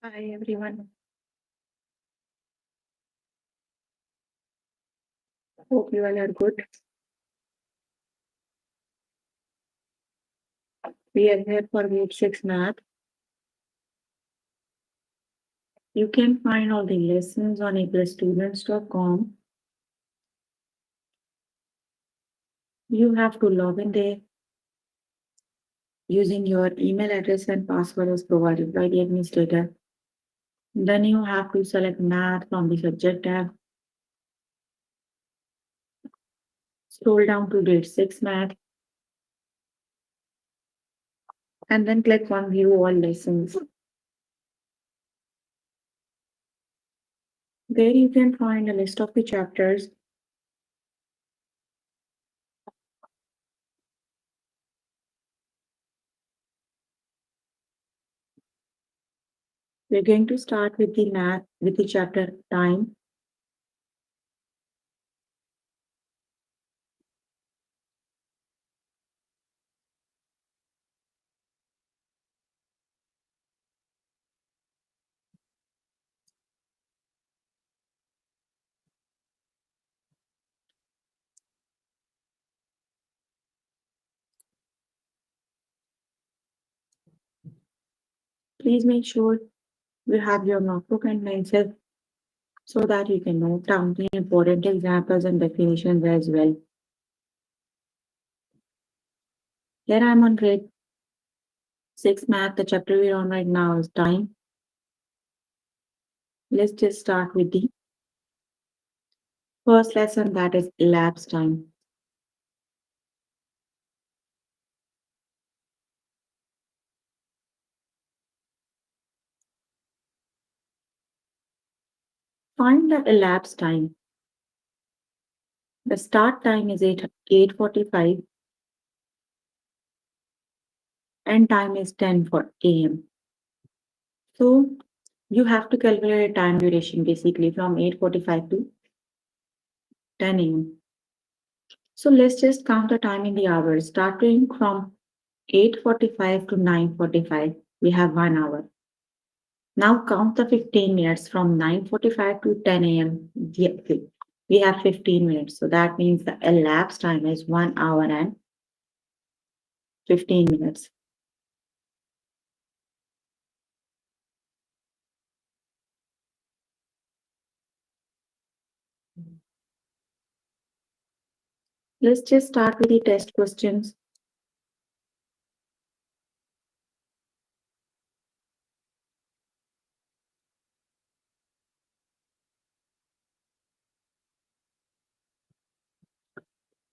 Hi everyone. Hope you all are good. We are here for grade 6 math. You can find all the lessons on aplusstudents.com. You have to log in there using your email address and password as provided by the administrator. Then you have to select math from the subject tab. Scroll down to grade 6 math and then click on view all lessons. There you can find a list of the chapters. We're going to start with the math with the chapter time. Please make sure you have your notebook and pencil so that you can note down the important examples and definitions as well. Here I'm on grade 6 math. The chapter we're on right now is time. Let's just start with the first lesson, that is elapsed time. Find the elapsed time. The start time is 8:45 and time is 10 for AM. So you have to calculate time duration basically from 8:45 to 10 AM. So let's just count the time in the hours, starting from 8:45 to 9:45. We have 1 hour. Now count the 15 minutes from 9:45 to 10 a.m. We have 15 minutes. So that means the elapsed time is 1 hour and 15 minutes. Let's just start with the test questions.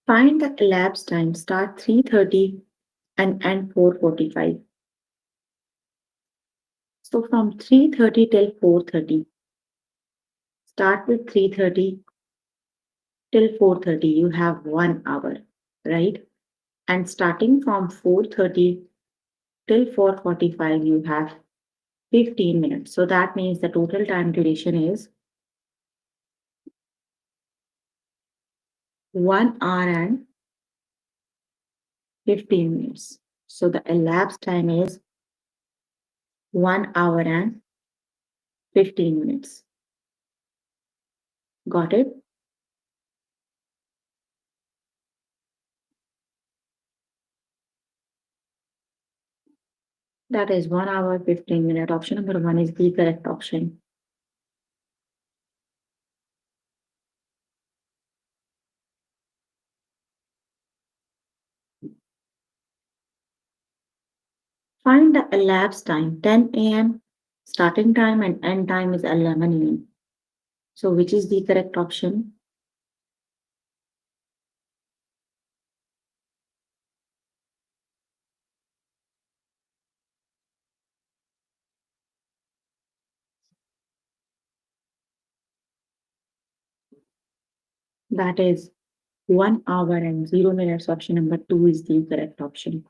Find the elapsed time, start 3:30 and end 4:45. So from 3:30 till 4:30. Start with 3:30 till 4:30. You have 1 hour, right? And starting from 4:30 till 4:45, you have 15 minutes. So that means the total time duration is 1 hour and 15 minutes. So the elapsed time is 1 hour and 15 minutes. Got it? That is 1 hour, 15 minute. Option number one is the correct option. Find the elapsed time, 10 a.m. Starting time and end time is 11 a.m. So which is the correct option? That is 1 hour and 0 minutes. Option number two is the correct option.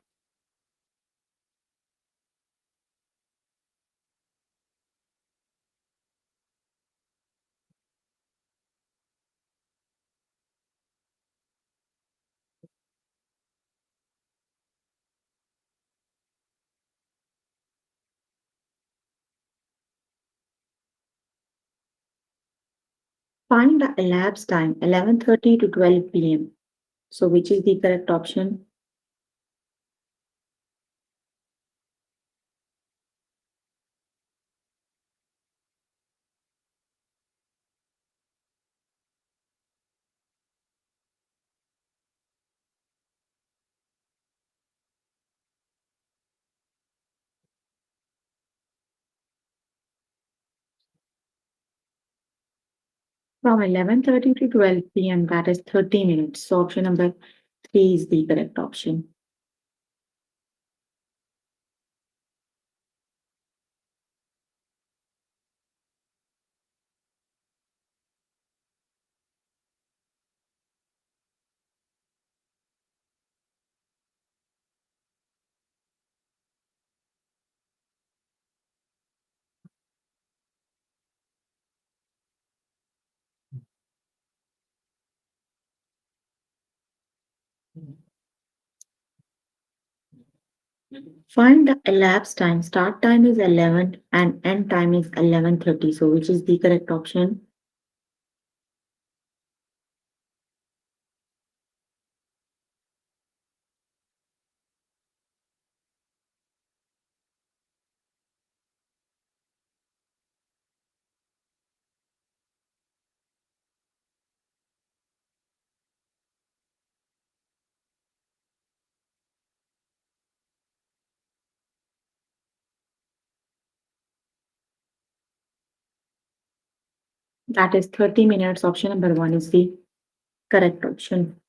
Find the elapsed time 11:30 to 12 p.m. So which is the correct option? From 11:30 to 12 p.m., that is 30 minutes. So option number three is the correct option. Find the elapsed time. Start time is 11 and end time is 11:30. So which is the correct option? That is 30 minutes. Option number one is the correct option.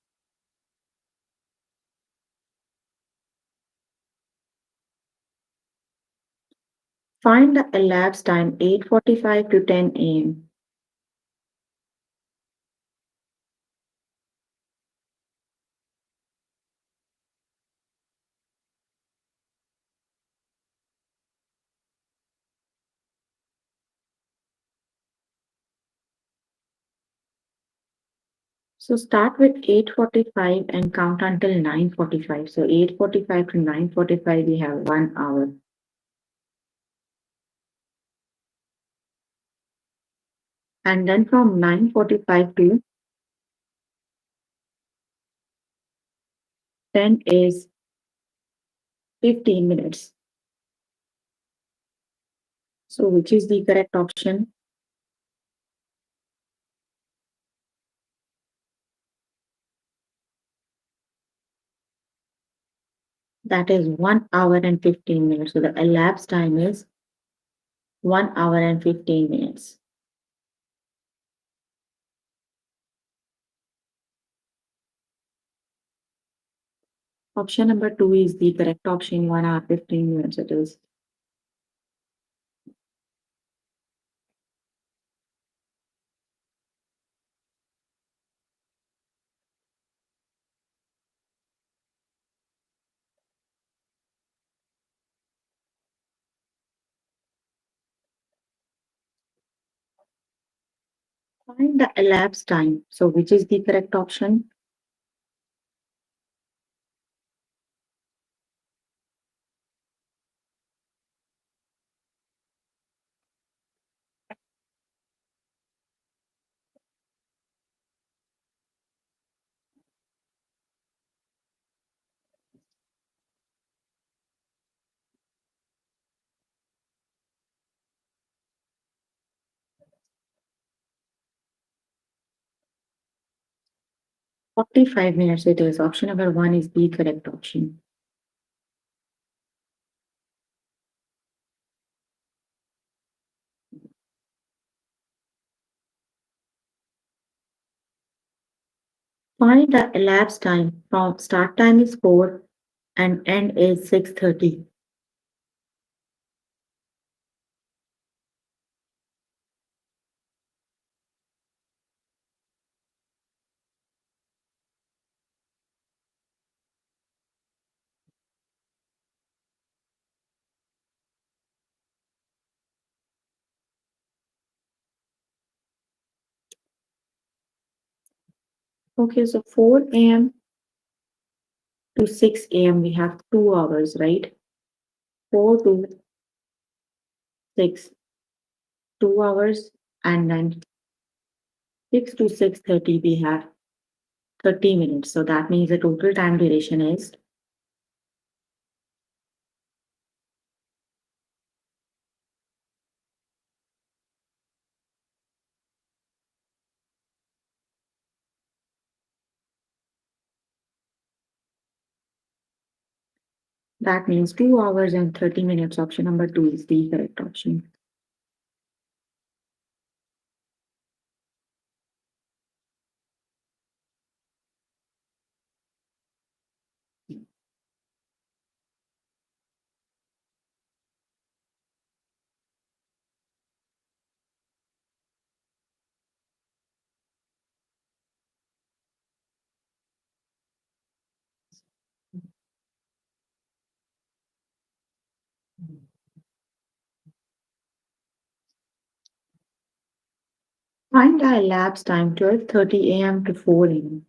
Find the elapsed time 8:45 to 10 a.m. So start with 8:45 and count until 9:45. So 8:45 to 9:45, we have 1 hour. And then from 9:45 to 10 is 15 minutes. So which is the correct option? That is 1 hour and 15 minutes. So the elapsed time is 1 hour and 15 minutes. Option number two is the correct option, 1 hour, 15 minutes it is. Find the elapsed time. So which is the correct option? 45 minutes it is. Option number one is the correct option. Find the elapsed time. From start time is 4 and end is 6:30. Okay, so 4 a.m. to 6 a.m. we have 2 hours, right? 4 to 6, 2 hours, and then 6 to 6:30, we have 30 minutes. So that means the total time duration is that means 2 hours and 30 minutes. Option number 2 is the correct option. Find the elapsed time 12:30 a.m. to 4 a.m.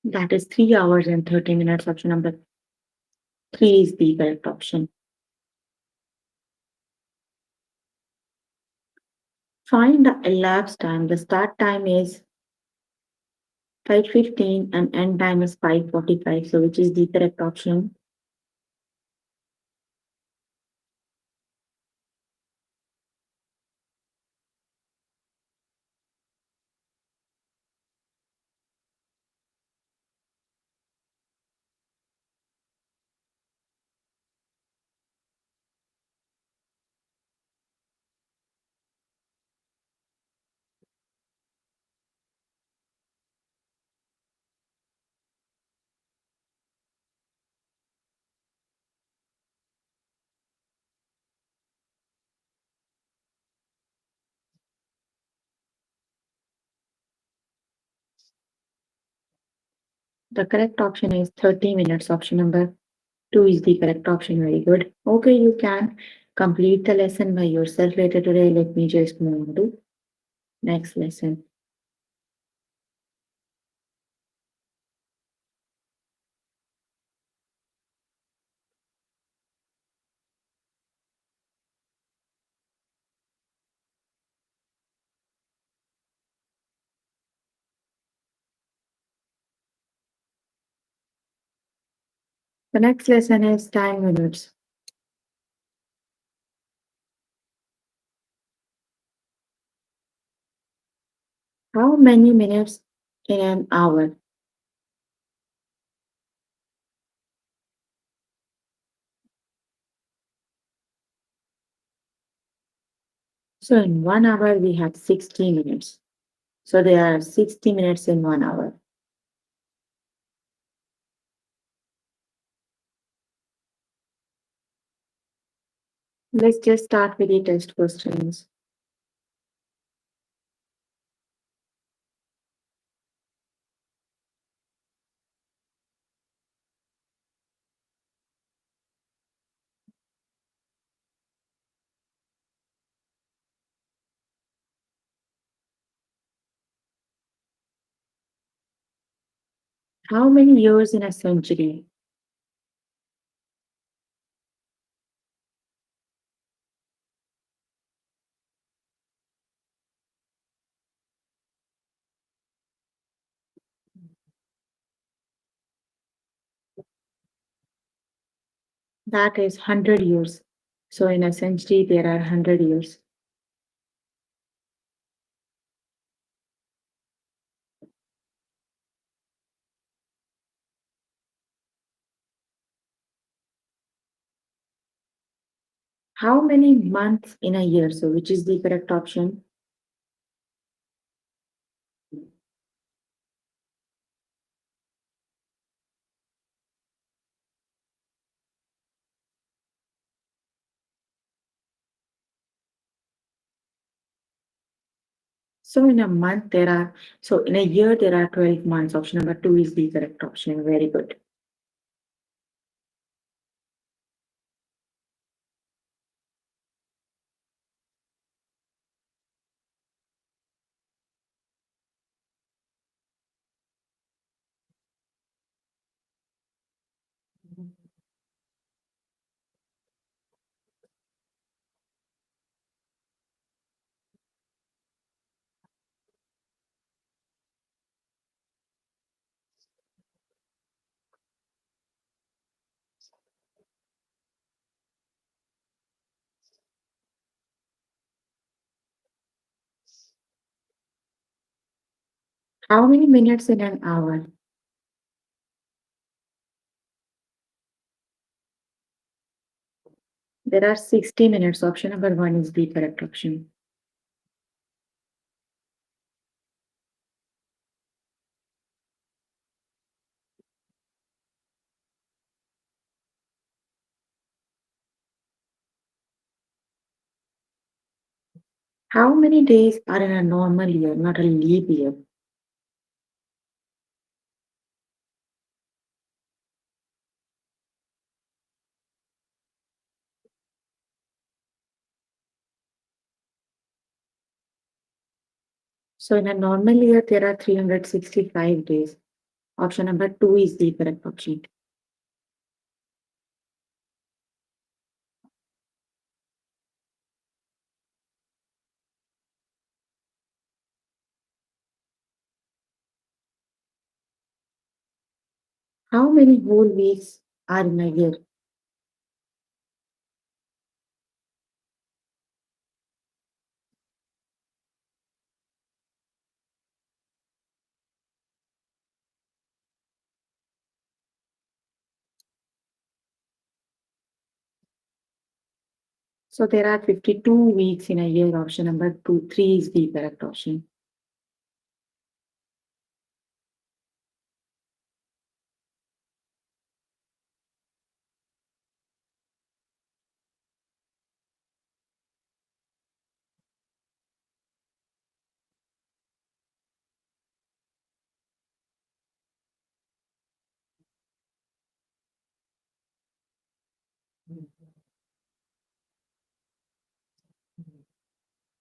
That is 3 hours and 30 minutes. Option number 3 is the correct option. Find the elapsed time. The start time is 5:15 and end time is 5:45. So which is the correct option? The correct option is 30 minutes. Option number 2 is the correct option. Very good. Okay, you can complete the lesson by yourself later today. Let me just move on to next lesson. The next lesson is time units. How many minutes in an hour? So in 1 hour, we have 60 minutes. So there are 60 minutes in 1 hour. Let's just start with the test questions. How many years in a century? That is 100 years. So in a century, there are 100 years. How many months in a year? So which is the correct option? So in a month there are, so in a year there are 12 months. Option number two is the correct option. Very good. How many minutes in an hour? There are 60 minutes. Option number one is the correct option. How many days are in a normal year, not a leap year? So in a normal year, there are 365 days. Option number two is the correct option. How many whole weeks are in a year? So there are 52 weeks in a year. Option number two, three is the correct option.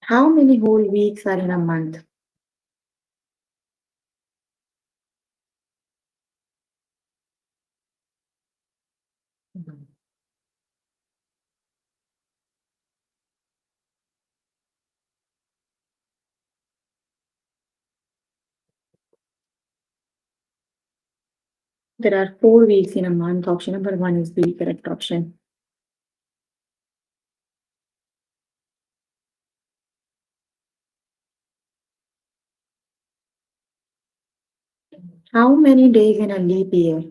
How many whole weeks are in a month? There are 4 weeks in a month. Option number one is the correct option. How many days in a leap year?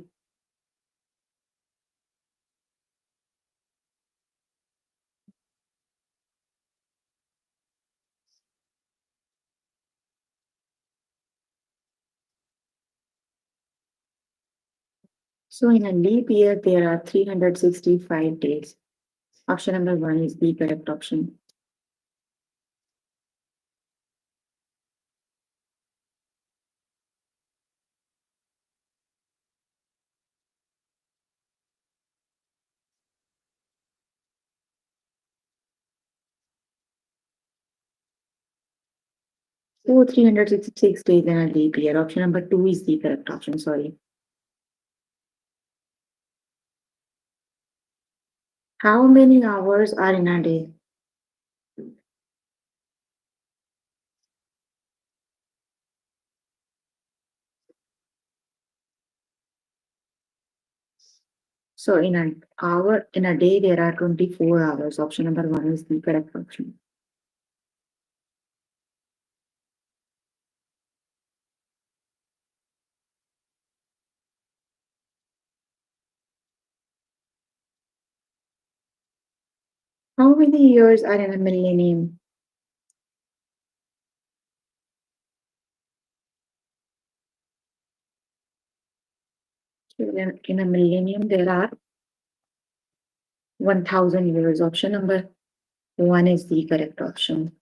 So in a leap year, there are 365 days. Option number one is the correct option. So 366 days in a leap year. Option number two is the correct option. Sorry. How many hours are in a day? So in an hour, in a day, there are 24 hours. Option number one is the correct option. How many years are in a millennium? In a millennium, there are 1000 years. Option number one is the correct option.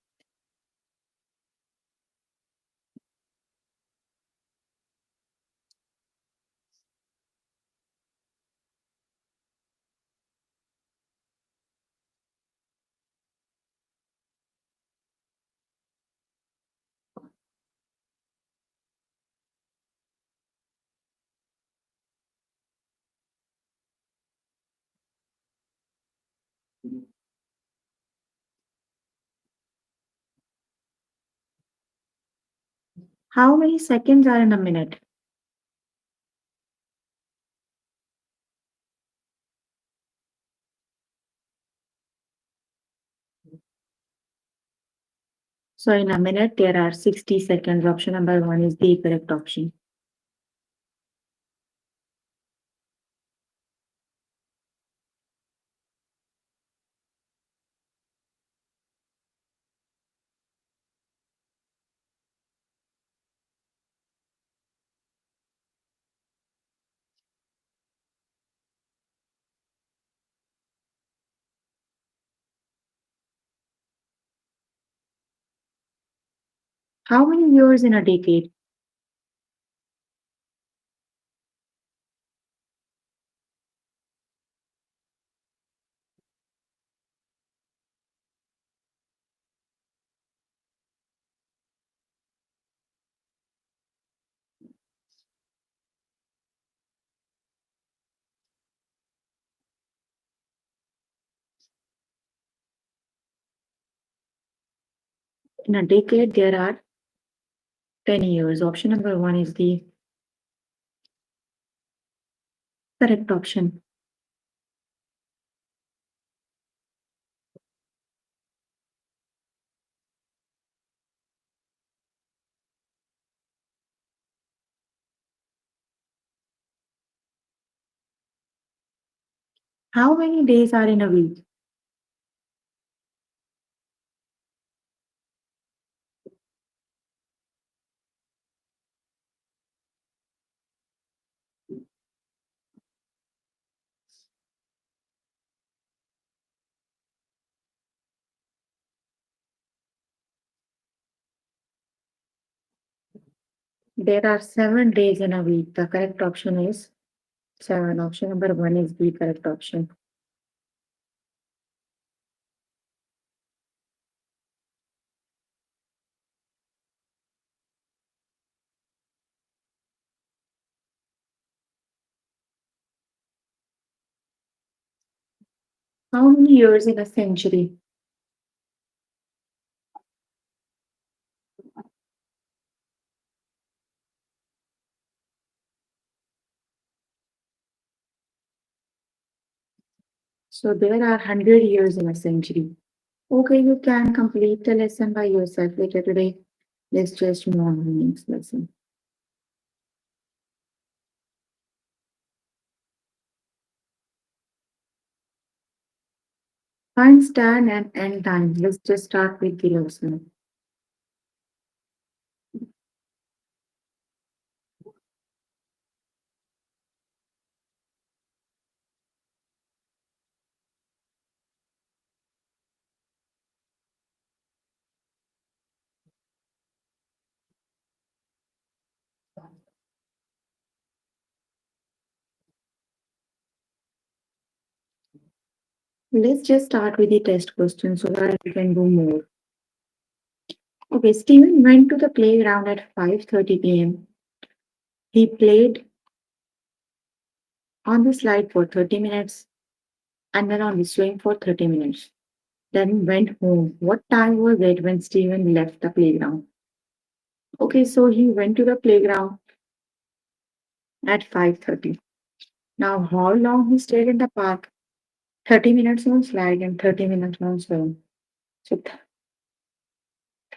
How many seconds are in a minute? So in a minute, there are 60 seconds. Option number one is the correct option. How many years in a decade? In a decade, there are 10 years. Option number one is the correct option. How many days are in a week? There are 7 days in a week. The correct option is seven. Option number one is the correct option. How many years in a century? So there are 100 years in a century. Okay, you can complete the lesson by yourself later today. Let's just move on to the next lesson. Find start and end time. Let's just start with the lesson. Let's just start with the test question so that we can do more. Okay, Steven went to the playground at 5:30 p.m. He played on the slide for 30 minutes and then on the swing for 30 minutes. Then went home. What time was it when Steven left the playground? Okay, so he went to the playground at 5:30. Now, how long he stayed in the park? 30 minutes on slide and 30 minutes on swing. So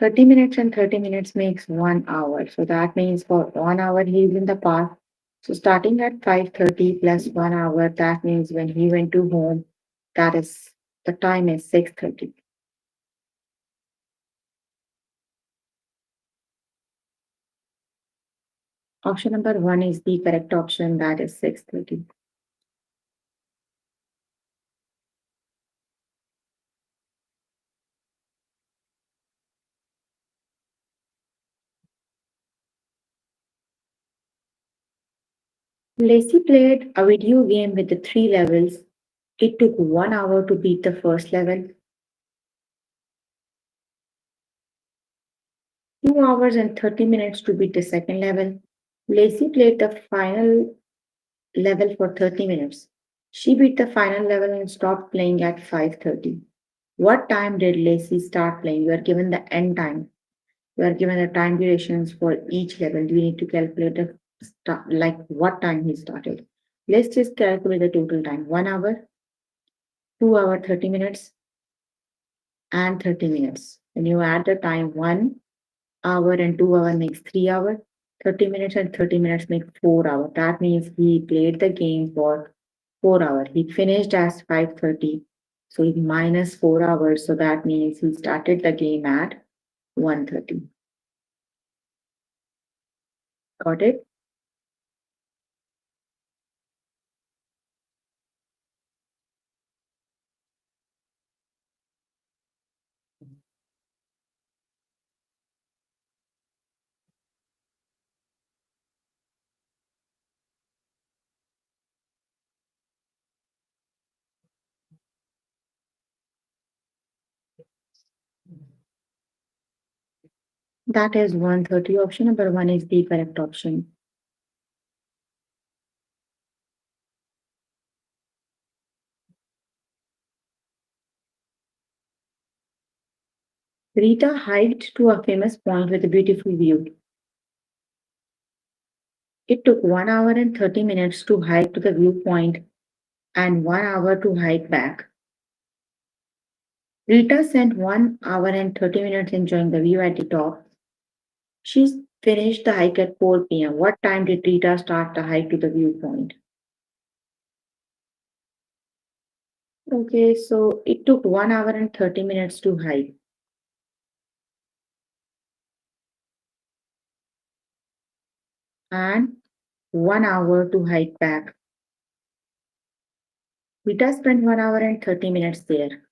30 minutes and 30 minutes makes 1 hour. So that means for 1 hour he's in the park. So starting at 5:30 plus 1 hour, that means when he went to home, that is the time is 6:30. Option number one is the correct option, that is 6:30. Lacey played a video game with the three levels. It took 1 hour to beat the first level, 2 hours and 30 minutes to beat the second level. Lacey played the final level for 30 minutes. She beat the final level and stopped playing at 5:30. What time did Lacey start playing? You are given the end time. You are given the time durations for each level. You need to calculate the like what time he started. Let's just calculate the total time. 1 hour, 2 hour, 30 minutes, and 30 minutes. When you add the time, 1 hour and 2 hour makes 3 hours. 30 minutes and 30 minutes make 4 hours. That means he played the game for 4 hours. He finished at 5:30. So he minus 4 hours. So that means he started the game at 1:30. Got it? That is 1:30 option. Number one is the correct option. Rita hiked to a famous point with a beautiful view. It took 1 hour and 30 minutes to hike to the viewpoint and 1 hour to hike back. Rita spent 1 hour and 30 minutes enjoying the view at the top. She finished the hike at 4 p.m. What time did Rita start the hike to the viewpoint? Okay, so it took 1 hour and 30 minutes to hike. And 1 hour to hike back. Rita spent 1 hour and 30 minutes there.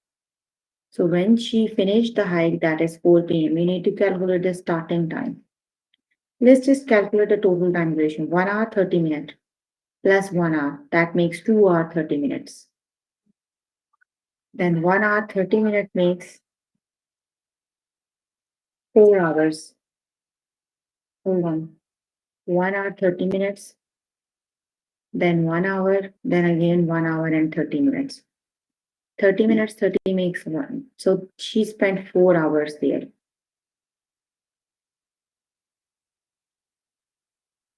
So when she finished the hike, that is 4 p.m., we need to calculate the starting time. Let's just calculate the total time duration. 1 hour, 30 minutes plus 1 hour. That makes 2 hour, 30 minutes. Then 1 hour, 30 minutes makes 4 hours. Hold on. 1 hour, 30 minutes, then 1 hour, then again 1 hour and 30 minutes. 30 minutes, 30 makes one. So she spent 4 hours there.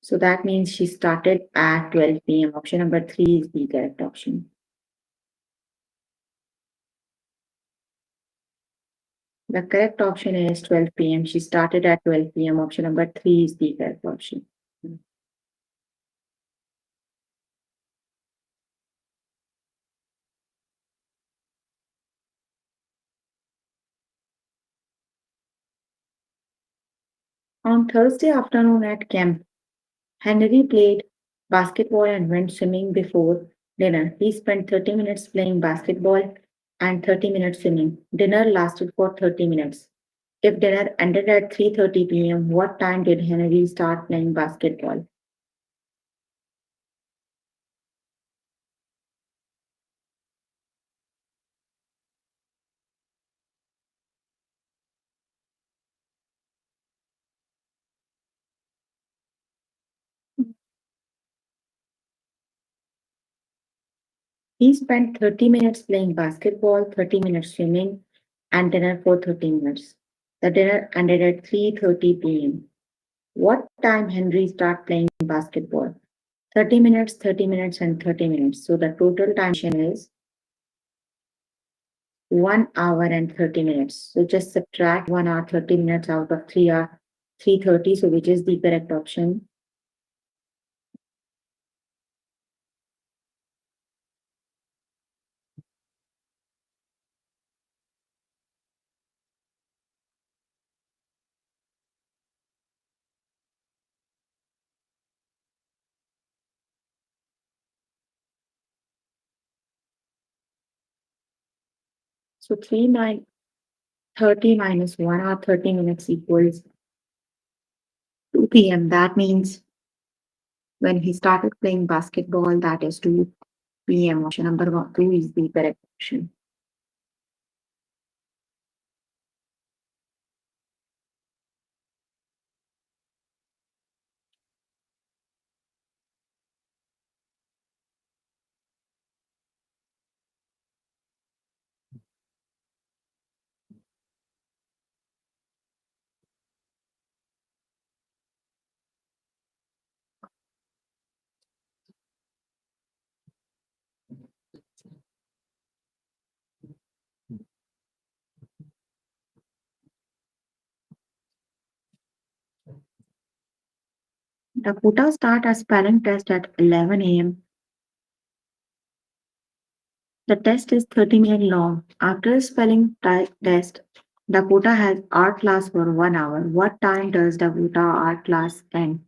So that means she started at 12 p.m. Option number three is the correct option. The correct option is 12 p.m. She started at 12 p.m. Option number three is the correct option. On Thursday afternoon at camp, Henry played basketball and went swimming before dinner. He spent 30 minutes playing basketball and 30 minutes swimming. Dinner lasted for 30 minutes. If dinner ended at 3:30 p.m., what time did Henry start playing basketball? He spent 30 minutes playing basketball, 30 minutes swimming, and dinner for 30 minutes. The dinner ended at 3:30 p.m. What time Henry start playing basketball? 30 minutes, and 30 minutes. So the total time is 1 hour and 30 minutes. So just subtract 1 hour 30 minutes out of 3 hour 3:30. So which is the correct option? So 30 minus 1 hour 30 minutes equals 2 p.m. That means when he started playing basketball, that is 2 p.m. Option number one, two is the correct option. The quota start a spelling test at 11 a.m. The test is 30 minutes long. After the spelling test, Dakota has art class for 1 hour. What time does Dakota art class end?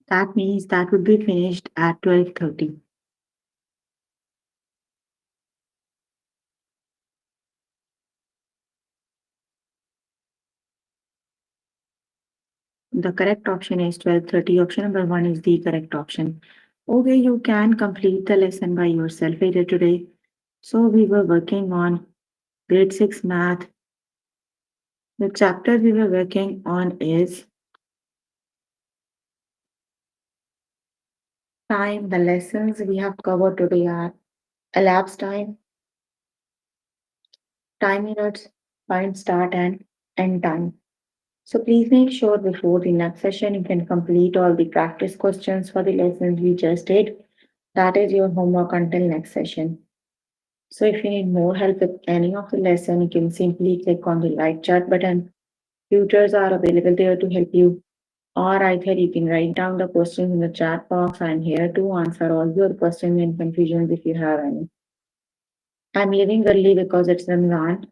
That means that would be finished at 12:30. The correct option is 12:30. Option number one is the correct option. Okay, you can complete the lesson by yourself later today. So we were working on grade 6 math. The chapter we were working on is time. The lessons we have covered today are elapsed time, time minutes, find start and end time. So please make sure before the next session you can complete all the practice questions for the lessons we just did. That is your homework until next session. So if you need more help with any of the lesson, you can simply click on the live chat button. Tutors are available there to help you. Or either you can write down the questions in the chat box. I'm here to answer all your questions and confusions if you have any. I'm leaving early because it's Ramadan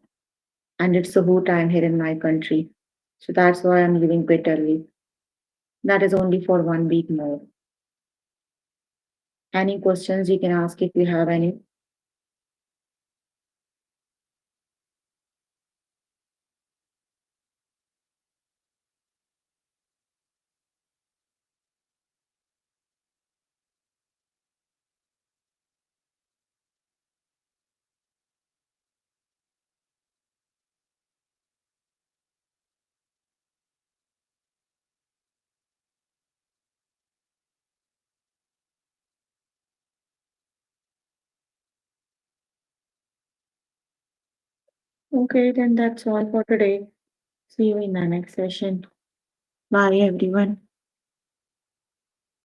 and it's Suhoor time here in my country. So that's why I'm leaving quite early. That is only for 1 week more. Any questions you can ask if you have any. Okay, then that's all for today. See you in the next session. Bye, everyone.